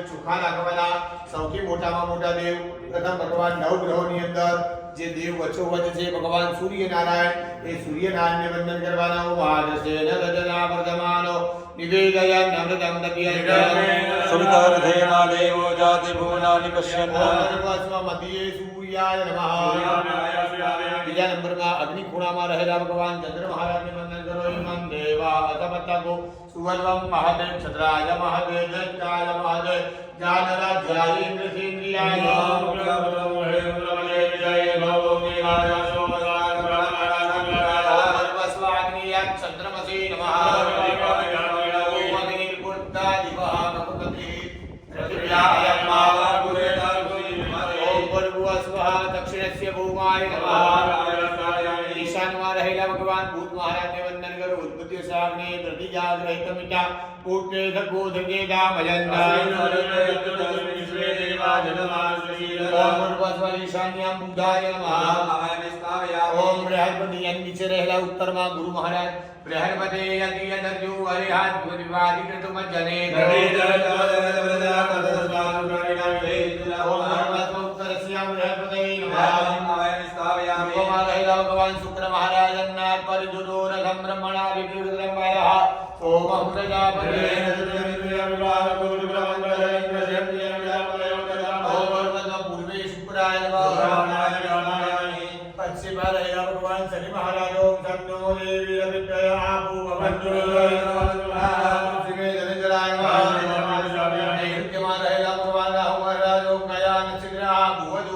चुखा नाखवाना સૌથી મોટામાં મોટા દેવ પ્રથમ ભગવાન નવગ્રહોની અંદર જે દેવ વચ્ચોવચ છે ભગવાન સૂર્યનારાયણ એ સૂર્યનારાયણને વંદન કરવાના ઉવાદસે નગદના વર્ધમાનો નિવેદયન નમૃતમ દપ્યંતમ સુવિતાર્થેના દેવો જાતિ ભુવનાનિ પશ્યન્ન મધ્યે સૂર્યાય નમઃ બીજા નંબરમાં અગ્નિ ખૂણામાં રહેલા ભગવાન ચંદ્ર મહારાજને વંદન કરો ઈમં દેવા અતમતકો સુવર્ણમ મહાદેવ છદ્રાય મહાદેવ જયકાય મહાદેવ જ્ઞાનરાજ્યાય ઇન્દ્રસેન્દ્રિયાય નમઃ જય ભવો મેઘાય સોમદાય બ્રહ્મણાય વસ્વાગ્નિયાત ચંદ્રમસે નમઃ दक्षिणस्य भूमाय नमः ईशान्यમાં રહેલા ભગવાન ભૂત મહારાજને વંદન કરો ઉદ્ભુત્ય સાગ્ને પ્રતિજાગ્રહિતમિતા પૂર્તે સગોધગે દામયંતા ઓમ પૂર્વસ્વ ઈશાન્યમ બુદ્ધાય નમઃ ઓમ બૃહસ્પતિ નીચે રહેલા ઉત્તરમાં ગુરુ મહારાજ બૃહસ્પતિ યદિયદર્જુ હરિહાત વિવાદિકૃતમ જને भगवान शुक्र महाराज पर जुदो रथम ब्रह्मणा विकृतम ओम प्रजापते